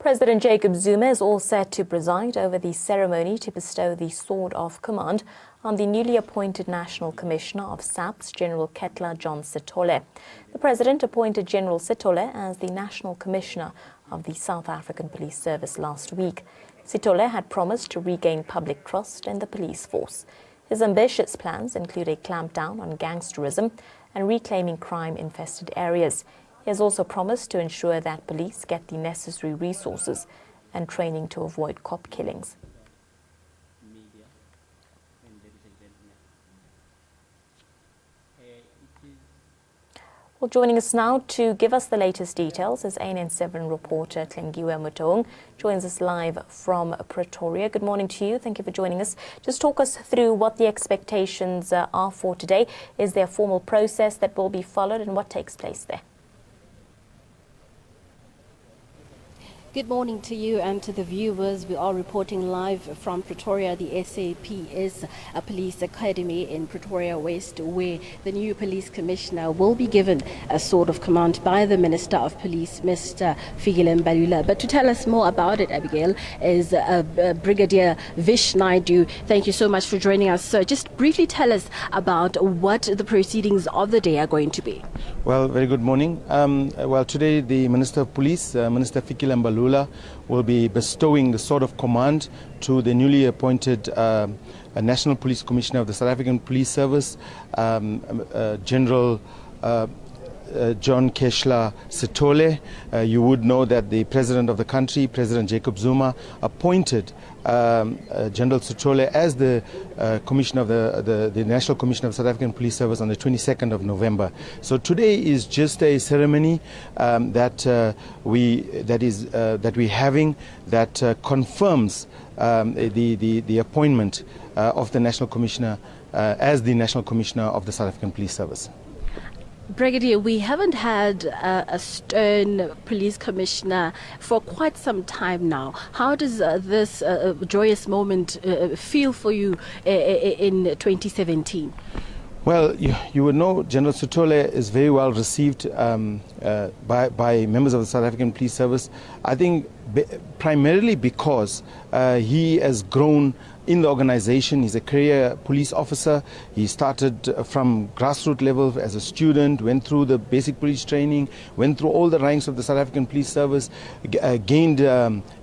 President Jacob Zuma is all set to preside over the ceremony to bestow the Sword of Command on the newly appointed National Commissioner of SAPS, General Ketla John Sitole. The President appointed General Sitole as the National Commissioner of the South African Police Service last week. Sitole had promised to regain public trust in the police force. His ambitious plans include a clampdown on gangsterism and reclaiming crime-infested areas. He has also promised to ensure that police get the necessary resources and training to avoid cop killings. Well, joining us now to give us the latest details is ANN7 reporter Tlengiwe Mutong, joins us live from Pretoria. Good morning to you. Thank you for joining us. Just talk us through what the expectations are for today. Is there a formal process that will be followed and what takes place there? Good morning to you and to the viewers. We are reporting live from Pretoria, the SAPS Police Academy in Pretoria West, where the new police commissioner will be given a sword of command by the Minister of Police, Mr. Fikile Mbalula. But to tell us more about it, Abigail, is Brigadier Vish Naidu. Thank you so much for joining us, sir. Just briefly tell us about what the proceedings of the day are going to be. Well, very good morning. Well, today the Minister of Police, Minister Fikile Mbalula, will be bestowing the sword of command to the newly appointed National Police Commissioner of the South African Police Service, General John Ketla Sitole. You would know that the President of the country, President Jacob Zuma, appointed General Sitole as the Commissioner of the National Commissioner of South African Police Service on the 22nd of November. So today is just a ceremony that we're having that confirms the appointment of the National Commissioner as the National Commissioner of the South African Police Service. Brigadier, we haven't had a stern police commissioner for quite some time now. How does this joyous moment feel for you in 2017? Well, you would know General Sitole is very well received by members of the South African Police Service. I think primarily because he has grown in the organization. He's a career police officer. He started from grassroots level as a student, went through the basic police training, went through all the ranks of the South African Police Service, gained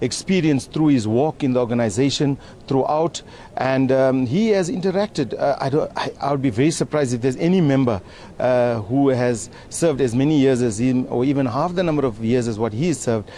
experience through his walk in the organization throughout, and he has interacted. I would be very surprised if there's any member who has served as many years as him, or even half the number of years as what he has served,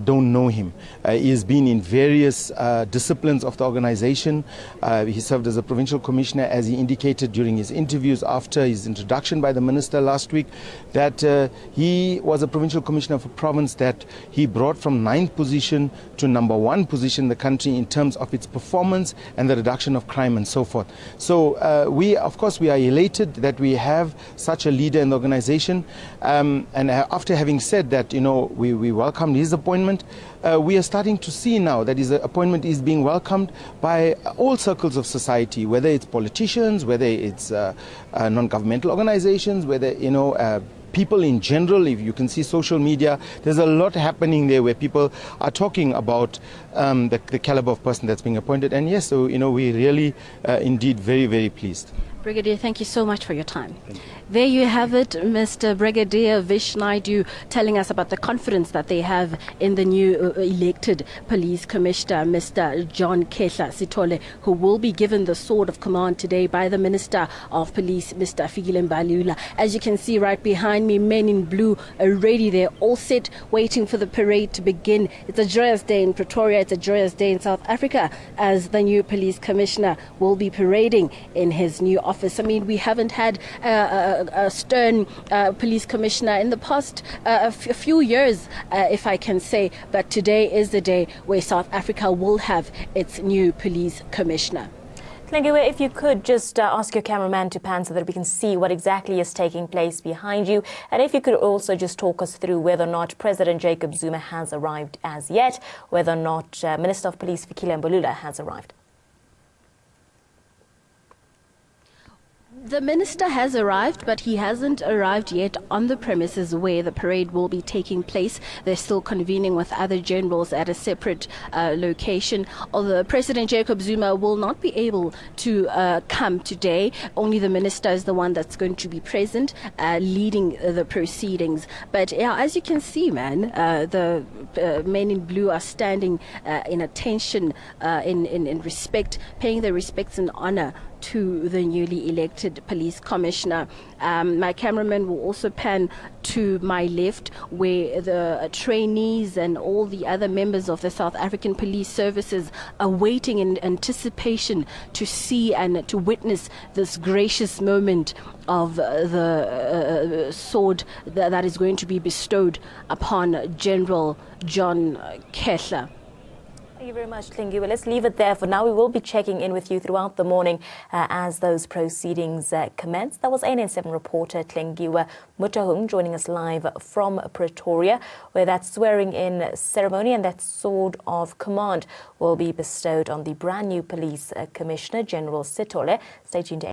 don't know him. He has been in various disciplines of the organization. He served as a provincial commissioner, as he indicated during his interviews after his introduction by the minister last week, that he was a provincial commissioner of a province that he brought from 9th position to number 1 position in the country in terms of its performance and the reduction of crime and so forth. So we are elated that we have such a leader in the organization, and after having said that, we welcomed his appointment. We are starting to see now that his appointment is being welcomed by all circles of society, whether it's politicians, whether it's non-governmental organizations, whether people in general. If you can see social media, there's a lot happening there where people are talking about the caliber of person that's being appointed. And yes, so we're really indeed very, very pleased. Brigadier, thank you so much for your time. There you have it, Mr. Brigadier Vish Naidu, telling us about the confidence that they have in the new elected police commissioner, Mr. John Ketla Sitole, who will be given the sword of command today by the Minister of Police, Mr. Fikile Mbalula. As you can see right behind me, men in blue already there, all set, waiting for the parade to begin. It's a joyous day in Pretoria, it's a joyous day in South Africa, as the new police commissioner will be parading in his new office. I mean, we haven't had a stern police commissioner in the past a few years, if I can say, but today is the day where South Africa will have its new police commissioner. Tlengiwe, if you could just ask your cameraman to pan so that we can see what exactly is taking place behind you, and if you could also just talk us through whether or not President Jacob Zuma has arrived as yet, whether or not Minister of Police Fikile Mbalula has arrived. The minister has arrived, but he hasn't arrived yet on the premises where the parade will be taking place. They're still convening with other generals at a separate location. Although President Jacob Zuma will not be able to come today, only the minister is the one that's going to be present, leading the proceedings. But yeah, as you can see, man, the men in blue are standing in attention, in respect, paying their respects and honor to the newly elected police commissioner. My cameraman will also pan to my left, where the trainees and all the other members of the South African Police Services are waiting in anticipation to see and to witness this gracious moment of the sword that is going to be bestowed upon General John Kehler. Thank you very much, Tlingiwe. Let's leave it there for now. We will be checking in with you throughout the morning as those proceedings commence. That was ANN7 reporter Tlingiwe Mutahung joining us live from Pretoria, where that swearing-in ceremony and that sword of command will be bestowed on the brand new police commissioner, General Sitole. Stay tuned to